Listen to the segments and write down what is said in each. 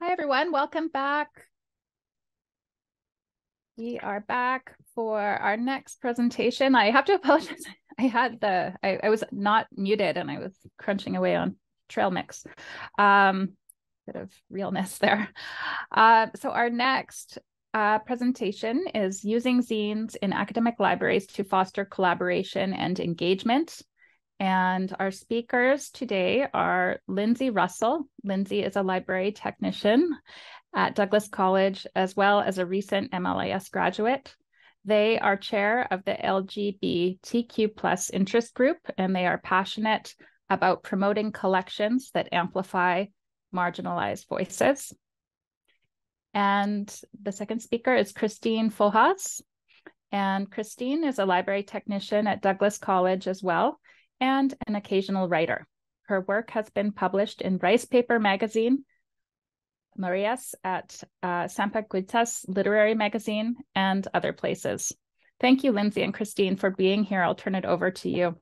Hi, everyone. Welcome back. We are back for our next presentation. I have to apologize. I was not muted and I was crunching away on trail mix. Bit of realness there. So our next presentation is using zines in academic libraries to foster collaboration and engagement. And our speakers today are Lindsay Russell. Lindsay is a library technician at Douglas College, as well as a recent MLIS graduate. They are chair of the LGBTQ+ interest group, and they are passionate about promoting collections that amplify marginalized voices. And the second speaker is Christine Fojas. And Christine is a library technician at Douglas College as well, and an occasional writer. Her work has been published in Rice Paper Magazine, Marias at Sampaguitas Literary Magazine, and other places. Thank you, Lindsay and Christine, for being here. I'll turn it over to you.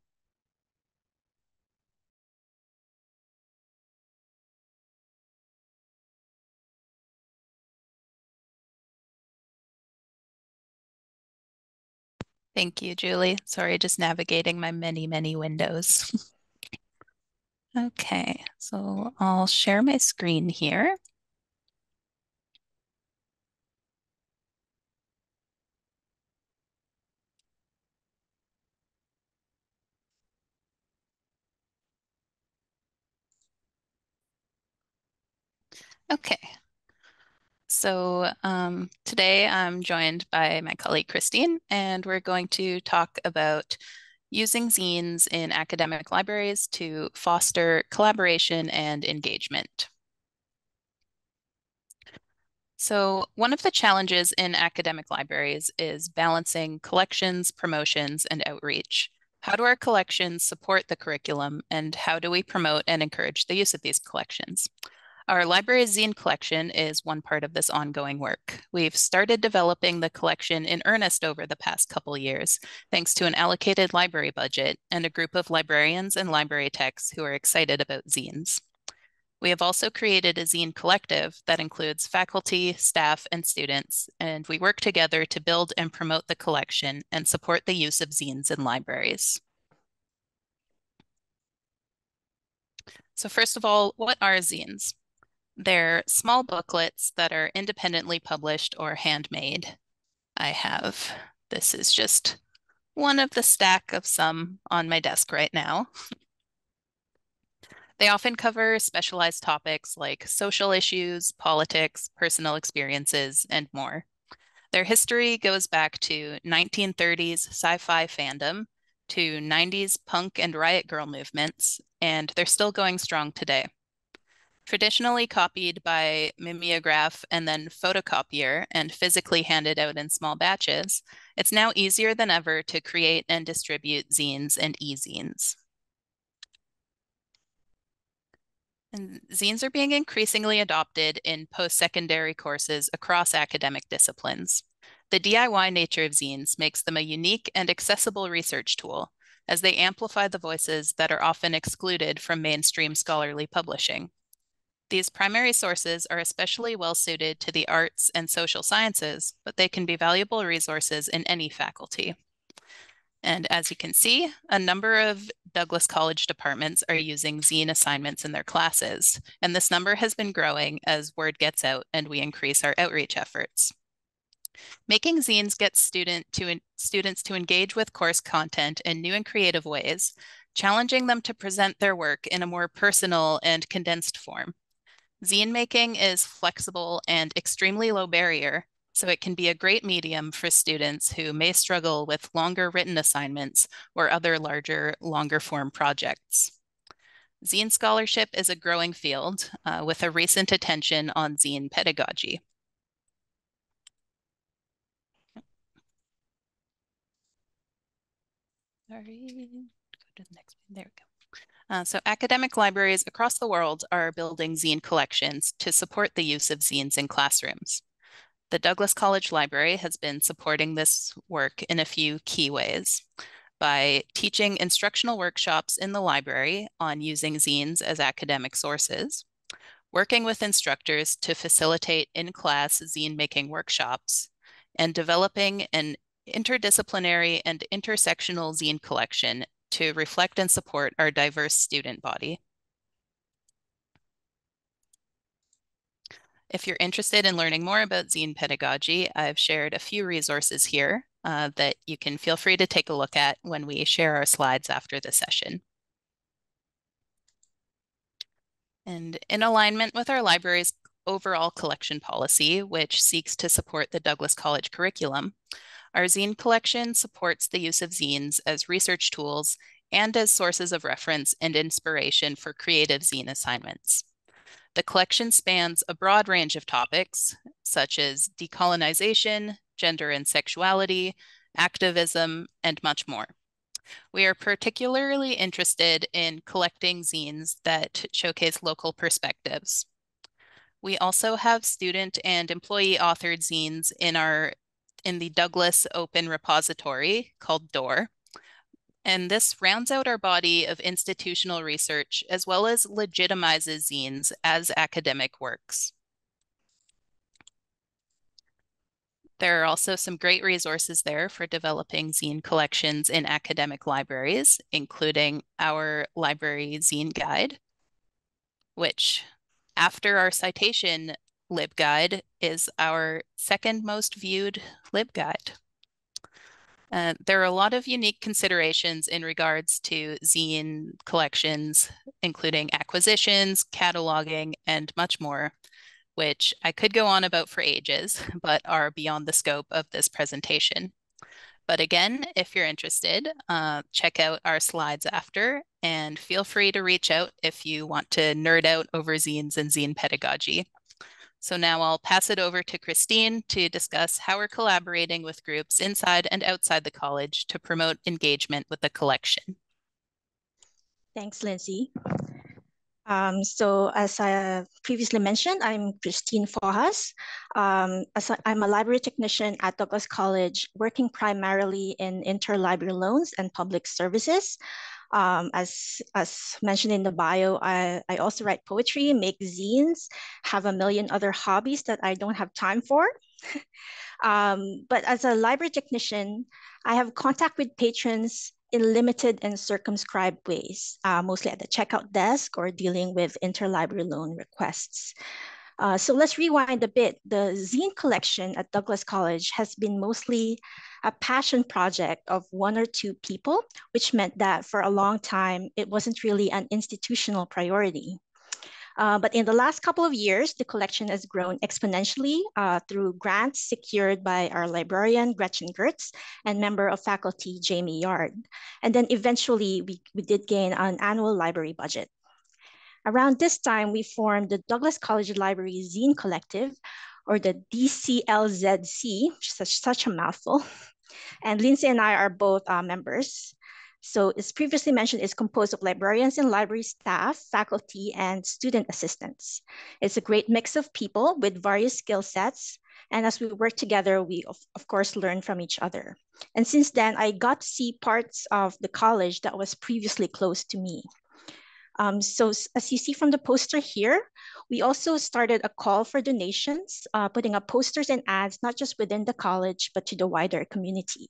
Thank you, Julie. Sorry, just navigating my many, many windows. Okay, so I'll share my screen here. Okay, so today I'm joined by my colleague Christine, and we're going to talk about using zines in academic libraries to foster collaboration and engagement. So one of the challenges in academic libraries is balancing collections, promotions, and outreach. How do our collections support the curriculum, and how do we promote and encourage the use of these collections? Our library's zine collection is one part of this ongoing work. We've started developing the collection in earnest over the past couple years, thanks to an allocated library budget and a group of librarians and library techs who are excited about zines. We have also created a zine collective that includes faculty, staff, and students, and we work together to build and promote the collection and support the use of zines in libraries. So first of all, what are zines? They're small booklets that are independently published or handmade. This is just one of the stack of some on my desk right now. They often cover specialized topics like social issues, politics, personal experiences, and more. Their history goes back to 1930s sci-fi fandom, to 90s punk and riot girl movements, and they're still going strong today. Traditionally copied by mimeograph and then photocopier and physically handed out in small batches, it's now easier than ever to create and distribute zines and e-zines. And zines are being increasingly adopted in post-secondary courses across academic disciplines. The DIY nature of zines makes them a unique and accessible research tool, as they amplify the voices that are often excluded from mainstream scholarly publishing. These primary sources are especially well suited to the arts and social sciences, but they can be valuable resources in any faculty. And as you can see, a number of Douglas College departments are using zine assignments in their classes, and this number has been growing as word gets out and we increase our outreach efforts. Making zines gets students to engage with course content in new and creative ways, challenging them to present their work in a more personal and condensed form. Zine making is flexible and extremely low barrier, so it can be a great medium for students who may struggle with longer written assignments or other larger, longer form projects. Zine scholarship is a growing field with a recent attention on zine pedagogy. Sorry, go to the next one. There we go. So academic libraries across the world are building zine collections to support the use of zines in classrooms. The Douglas College Library has been supporting this work in a few key ways by teaching instructional workshops in the library on using zines as academic sources, working with instructors to facilitate in-class zine-making workshops, and developing an interdisciplinary and intersectional zine collection to reflect and support our diverse student body. If you're interested in learning more about zine pedagogy, I've shared a few resources here that you can feel free to take a look at when we share our slides after the session. And in alignment with our library's overall collection policy, which seeks to support the Douglas College curriculum, our zine collection supports the use of zines as research tools and as sources of reference and inspiration for creative zine assignments. The collection spans a broad range of topics, such as decolonization, gender and sexuality, activism, and much more. We are particularly interested in collecting zines that showcase local perspectives. We also have student and employee authored zines in the Douglas Open Repository called DOOR. And this rounds out our body of institutional research as well as legitimizes zines as academic works. There are also some great resources there for developing zine collections in academic libraries, including our library zine guide, which after our citation LibGuide is our second most viewed LibGuide. There are a lot of unique considerations in regards to zine collections, including acquisitions, cataloging, and much more, which I could go on about for ages, but are beyond the scope of this presentation. But again, if you're interested, check out our slides after, and feel free to reach out if you want to nerd out over zines and zine pedagogy. So now I'll pass it over to Christine to discuss how we're collaborating with groups inside and outside the college to promote engagement with the collection. Thanks, Lindsay. So as I previously mentioned, I'm Christine Fojas. I'm a library technician at Douglas College, working primarily in interlibrary loans and public services. As mentioned in the bio, I also write poetry, make zines, have a million other hobbies that I don't have time for. But as a library technician, I have contact with patrons in limited and circumscribed ways, mostly at the checkout desk or dealing with interlibrary loan requests. So let's rewind a bit. The zine collection at Douglas College has been mostly a passion project of one or two people, which meant that for a long time, it wasn't really an institutional priority. But in the last couple of years, the collection has grown exponentially through grants secured by our librarian, Gretchen Gertz, and member of faculty, Jamie Yard. And then eventually, we did gain an annual library budget. Around this time, we formed the Douglas College Library Zine Collective, or the BCLZC, which is such a mouthful. And Lindsay and I are both members. So as previously mentioned, it's composed of librarians and library staff, faculty, and student assistants. It's a great mix of people with various skill sets. And as we work together, we of course learn from each other. And since then, I got to see parts of the college that was previously close to me. So as you see from the poster here, we also started a call for donations, putting up posters and ads, not just within the college, but to the wider community.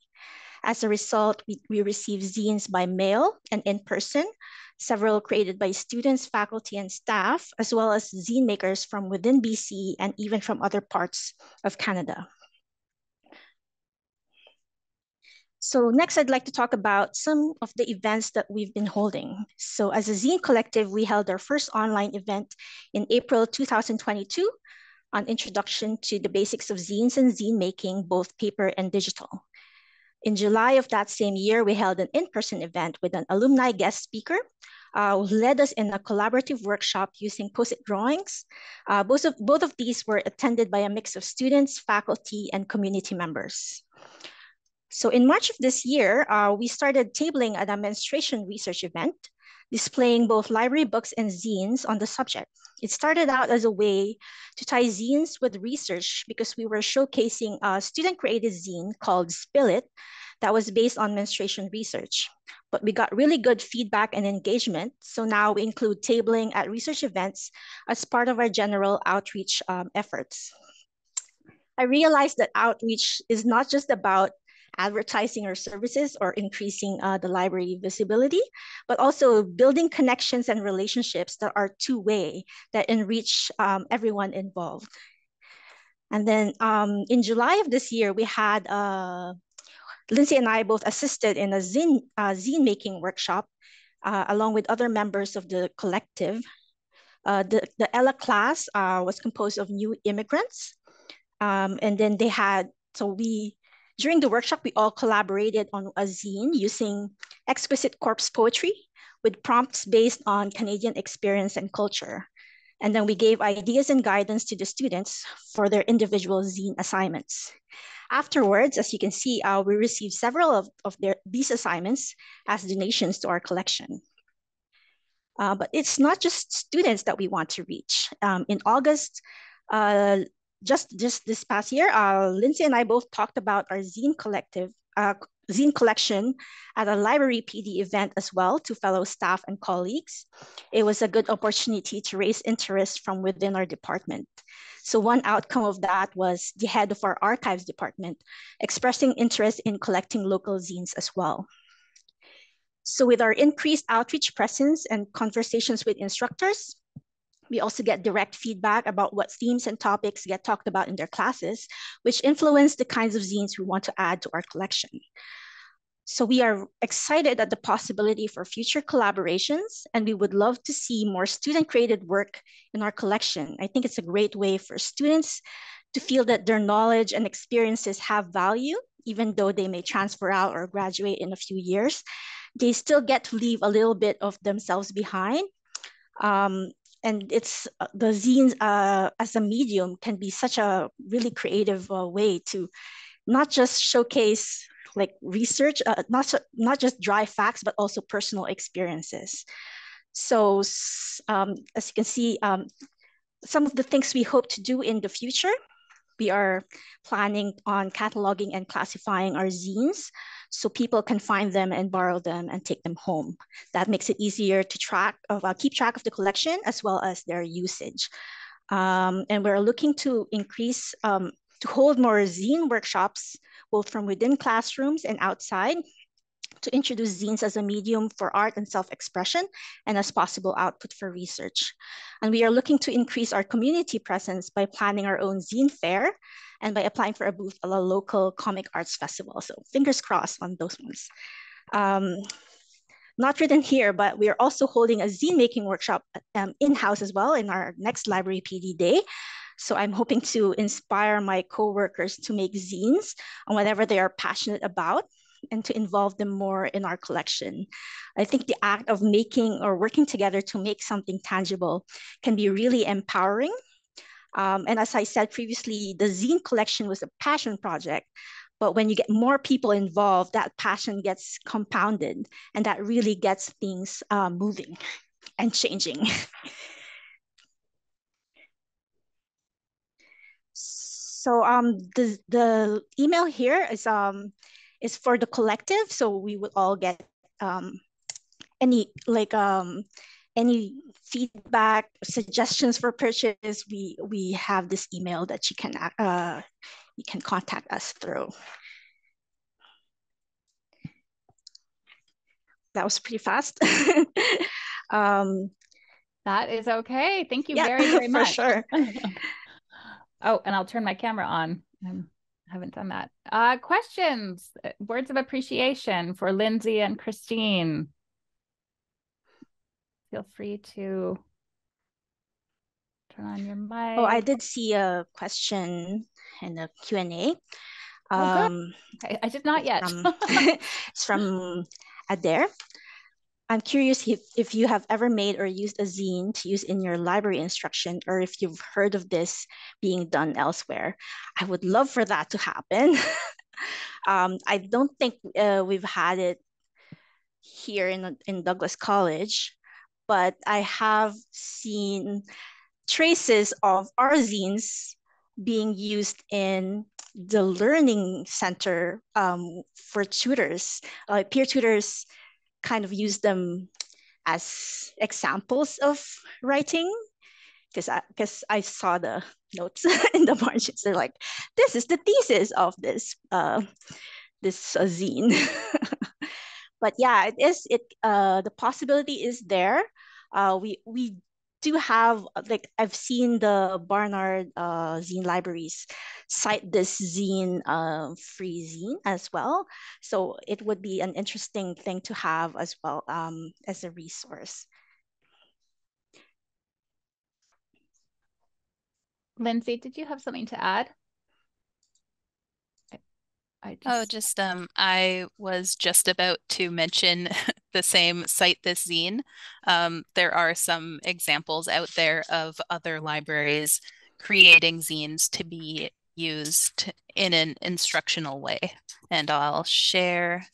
As a result, we received zines by mail and in person, several created by students, faculty, and staff, as well as zine makers from within BC and even from other parts of Canada. So next, I'd like to talk about some of the events that we've been holding. So as a zine collective, we held our first online event in April 2022 on introduction to the basics of zines and zine making, both paper and digital. In July of that same year, we held an in-person event with an alumni guest speaker who led us in a collaborative workshop using Post-it drawings. Both of these were attended by a mix of students, faculty, and community members. So in March of this year, we started tabling at a menstruation research event, displaying both library books and zines on the subject. It started out as a way to tie zines with research because we were showcasing a student-created zine called Spill It that was based on menstruation research. But we got really good feedback and engagement. So now we include tabling at research events as part of our general outreach efforts. I realized that outreach is not just about advertising our services or increasing the library visibility, but also building connections and relationships that are two-way, that enrich everyone involved. And then in July of this year, we had Lindsay and I both assisted in a zine making workshop along with other members of the collective. The Ella class was composed of new immigrants. And then they had, during the workshop, we all collaborated on a zine using exquisite corpse poetry with prompts based on Canadian experience and culture. And then we gave ideas and guidance to the students for their individual zine assignments. Afterwards, as you can see, we received several of these assignments as donations to our collection. But it's not just students that we want to reach. In August, just this past year, Lindsay and I both talked about our zine collection at a library PD event as well to fellow staff and colleagues. It was a good opportunity to raise interest from within our department. So one outcome of that was the head of our archives department expressing interest in collecting local zines as well. So with our increased outreach presence and conversations with instructors, we also get direct feedback about what themes and topics get talked about in their classes, which influence the kinds of zines we want to add to our collection. So we are excited at the possibility for future collaborations, and we would love to see more student-created work in our collection. I think it's a great way for students to feel that their knowledge and experiences have value, even though they may transfer out or graduate in a few years. They still get to leave a little bit of themselves behind. And it's the zines as a medium can be such a really creative way to not just showcase like research, not just dry facts, but also personal experiences. So as you can see, some of the things we hope to do in the future, we are planning on cataloging and classifying our zines so people can find them and borrow them and take them home. That makes it easier to keep track of the collection as well as their usage. And we're looking to increase, to hold more zine workshops, both from within classrooms and outside, to introduce zines as a medium for art and self-expression and as possible output for research. And we are looking to increase our community presence by planning our own zine fair and by applying for a booth at a local comic arts festival. So fingers crossed on those ones. Not written here, but we are also holding a zine making workshop in-house as well in our next library PD day. So I'm hoping to inspire my coworkers to make zines on whatever they are passionate about and to involve them more in our collection. I think the act of making or working together to make something tangible can be really empowering. And as I said previously, the zine collection was a passion project, but when you get more people involved, that passion gets compounded and that really gets things moving and changing. So the email here is for the collective. So we would all get any feedback, suggestions for purchase. We have this email that you can contact us through. That was pretty fast. That is okay. Thank you very, very much. For sure. Oh, and I'll turn my camera on. I haven't done that. Questions, words of appreciation for Lindsay and Christine. Feel free to turn on your mic. Oh, I did see a question in the Q&A. Oh, good. Okay. I did not yet. It's from Adair. I'm curious if you have ever made or used a zine to use in your library instruction, or if you've heard of this being done elsewhere. I would love for that to happen. I don't think we've had it here in Douglas College, but I have seen traces of our zines being used in the learning center for tutors. Peer tutors kind of use them as examples of writing, because I saw the notes in the margins. They're like, this is the thesis of this zine. But yeah, the possibility is there. We do have, like, I've seen the Barnard zine libraries cite this zine free zine as well. So it would be an interesting thing to have as well, as a resource. Lindsay, did you have something to add? I was just about to mention the same Cite This Zine. There are some examples out there of other libraries creating zines to be used in an instructional way. And I'll share.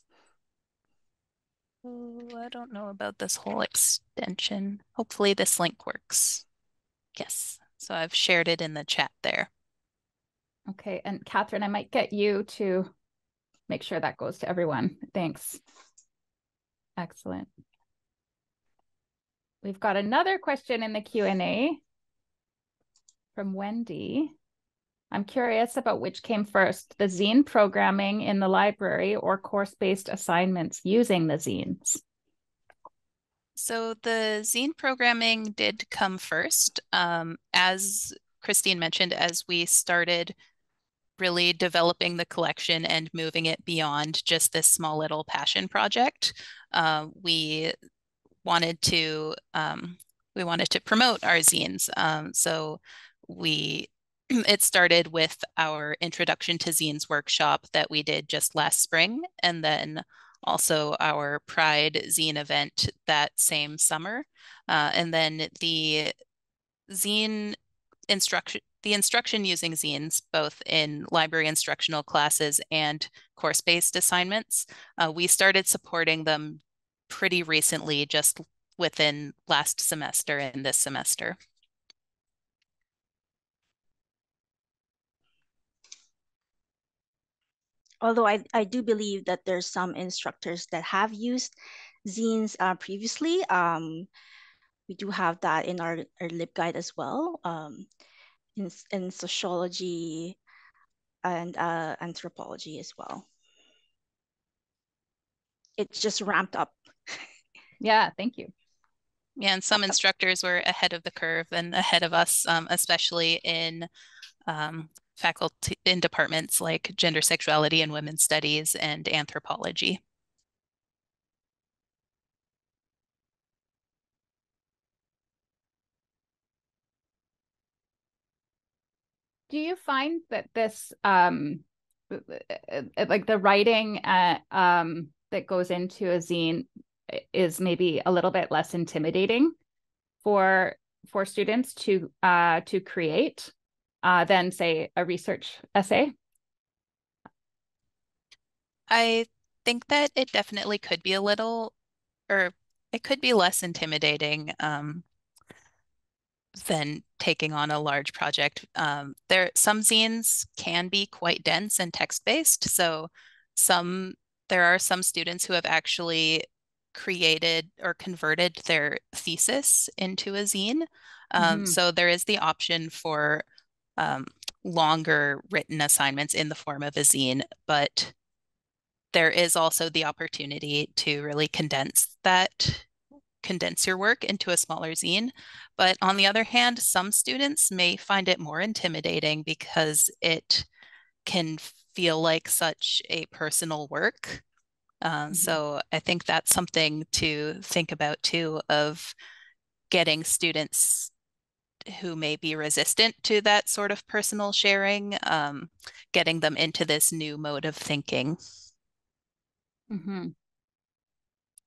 Oh, I don't know about this whole extension. Hopefully this link works. Yes, so I've shared it in the chat there. Okay, and Catherine, I might get you to make sure that goes to everyone. Thanks. Excellent. We've got another question in the Q&A from Wendy. I'm curious about which came first, the zine programming in the library or course-based assignments using the zines? So the zine programming did come first. As Christine mentioned, as we started really developing the collection and moving it beyond just this small little passion project, we wanted to promote our zines. So it started with our Introduction to Zines workshop that we did just last spring, and then also our Pride zine event that same summer. And then the instruction using zines, both in library instructional classes and course-based assignments, we started supporting them pretty recently, just within last semester and this semester. Although I do believe that there's some instructors that have used zines previously. We do have that in our LibGuide as well, in sociology and anthropology as well. It's just ramped up. Yeah, thank you. Yeah, and some instructors were ahead of the curve and ahead of us, especially in faculty in departments like gender, sexuality, and women's studies and anthropology. Do you find that this, like the writing that goes into a zine is maybe a little bit less intimidating for students to create than, say, a research essay? I think that it definitely could be a little, or it could be less intimidating than taking on a large project. Some zines can be quite dense and text-based, so there are some students who have actually created or converted their thesis into a zine. So there is the option for longer written assignments in the form of a zine, but there is also the opportunity to really condense your work into a smaller zine. But on the other hand, some students may find it more intimidating because it can feel like such a personal work. So I think that's something to think about too, of getting students who may be resistant to that sort of personal sharing, getting them into this new mode of thinking.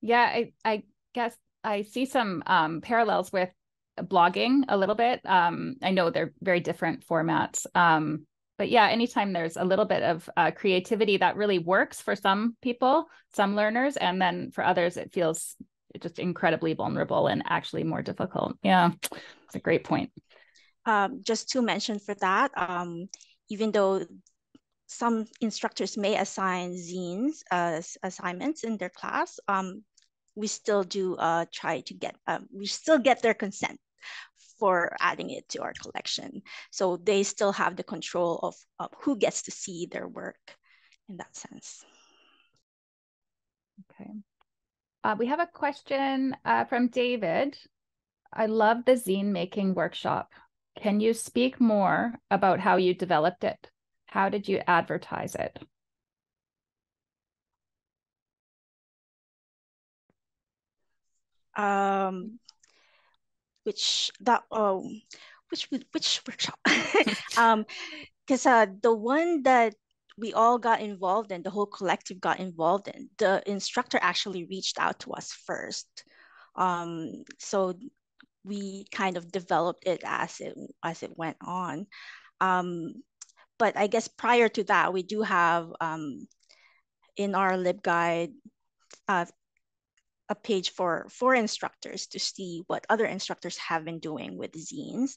Yeah, I guess I see some parallels with blogging a little bit. I know they're very different formats. But yeah, anytime there's a little bit of creativity that really works for some people, some learners, and then for others, it feels just incredibly vulnerable and actually more difficult. Yeah, it's a great point. Just to mention for that, even though some instructors may assign zines as assignments in their class. We still do try to get, we still get their consent for adding it to our collection. So they still have the control of who gets to see their work in that sense. Okay. We have a question from David. I love the zine making workshop. Can you speak more about how you developed it? How did you advertise it? Which workshop? Because the one that we all got involved in, the whole collective got involved in, the instructor actually reached out to us first. So we kind of developed it as it went on. But I guess prior to that, we do have in our LibGuide a page for instructors to see what other instructors have been doing with zines.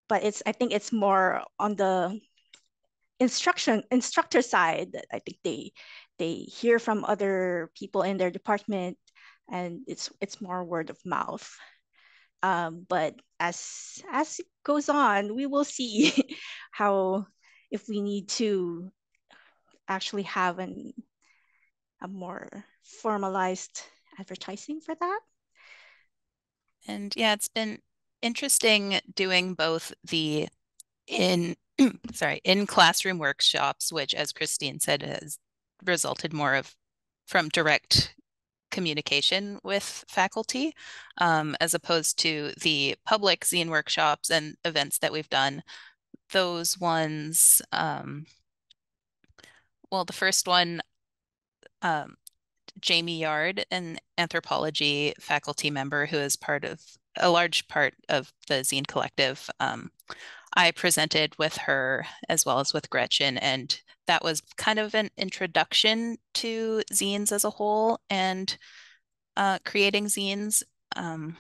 But I think it's more on the instructor side that I think they hear from other people in their department, and it's more word of mouth. But as it goes on, we will see how, if we need to actually have a more formalized advertising for that. And yeah, it's been interesting doing both the in classroom workshops, which, as Christine said, has resulted more from direct communication with faculty, as opposed to the public zine workshops and events that we've done. Those ones, well, the first one, Jamie Yard, an anthropology faculty member who is a large part of the zine collective, I presented with her as well as with Gretchen, and that was kind of an introduction to zines as a whole and creating zines. And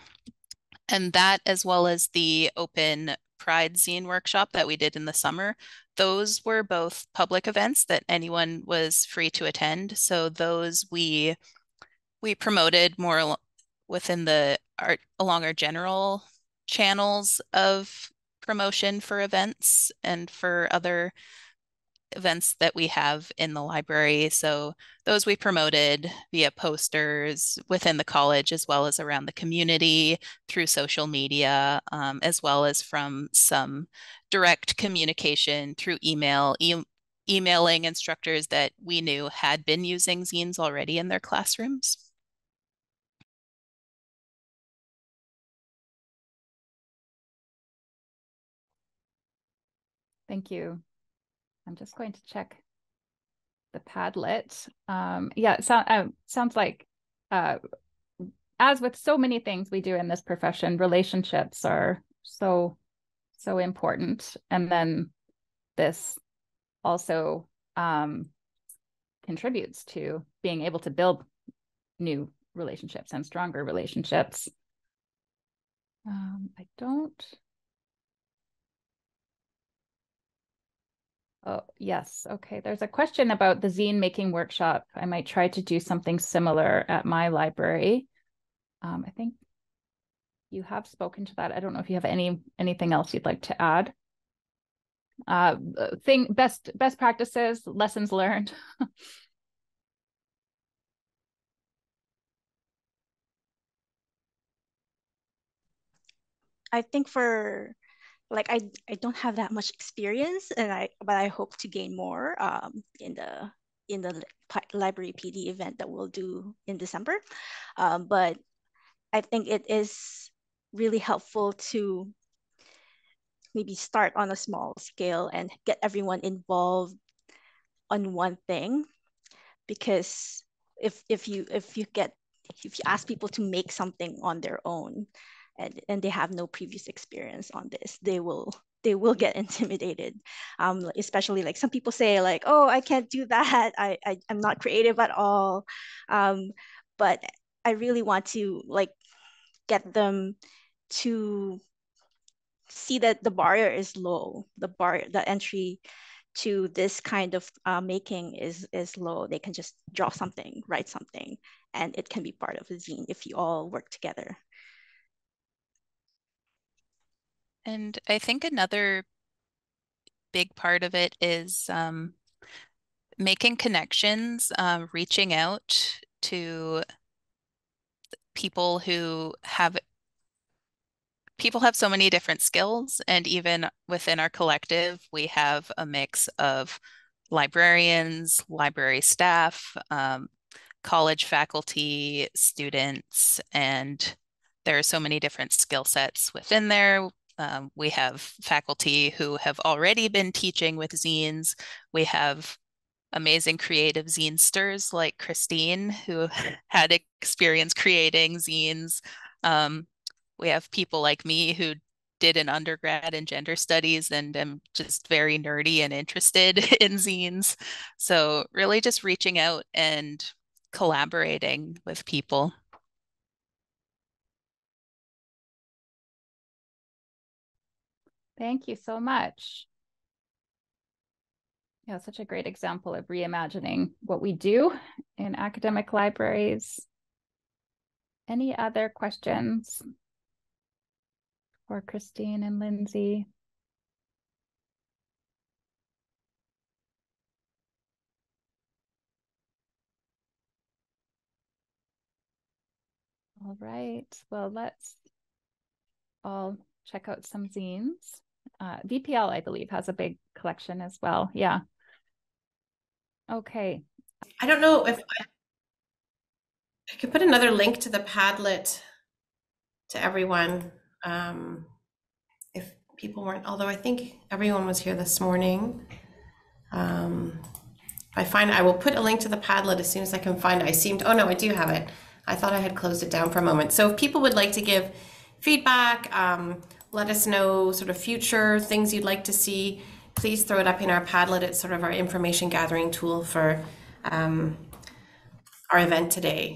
that, as well as the Open Pride Zine workshop that we did in the summer, those were both public events that anyone was free to attend. So those we promoted more within along our general channels of promotion for events and for other events that we have in the library. So those we promoted via posters within the college, as well as around the community through social media, as well as from some direct communication through emailing instructors that we knew had been using zines already in their classrooms. Thank you. I'm just going to check the Padlet. Yeah, it sounds like, as with so many things we do in this profession, relationships are so important. And then this also contributes to being able to build new relationships and stronger relationships. I don't. Oh, yes. Okay. There's a question about the zine making workshop. I might try to do something similar at my library. I think you have spoken to that. I don't know if you have anything else you'd like to add. Best practices, lessons learned. I think I don't have that much experience, but I hope to gain more in the library PD event that we'll do in December. But I think it is really helpful to maybe start on a small scale and get everyone involved on one thing, because if you ask people to make something on their own and they have no previous experience on this, they will get intimidated, especially like some people say like, oh, I can't do that, I'm not creative at all, but I really want to like get them to see that the barrier is low. The entry to this kind of making is low. They can just draw something, write something, and it can be part of a zine if you all work together. And I think another big part of it is making connections, reaching out to people who have so many different skills, and even within our collective, we have a mix of librarians, library staff, college faculty, students, and there are so many different skill sets within there. We have faculty who have already been teaching with zines. We have amazing creative zinesters like Christine, who had experience creating zines. We have people like me who did an undergrad in gender studies and am just very nerdy and interested in zines. So really just reaching out and collaborating with people. Thank you so much. Yeah, such a great example of reimagining what we do in academic libraries. Any other questions for Christine and Lindsay? All right, well, let's all check out some zines. BPL, I believe, has a big collection as well. Yeah. Okay. I don't know if I could put another link to the Padlet to everyone. If people weren't, although I think everyone was here this morning. If I find it, I will put a link to the Padlet as soon as I can find it. Oh no, I do have it. I thought I had closed it down for a moment. So if people would like to give feedback, let us know sort of future things you'd like to see, please throw it up in our Padlet. It's sort of our information gathering tool for our event today.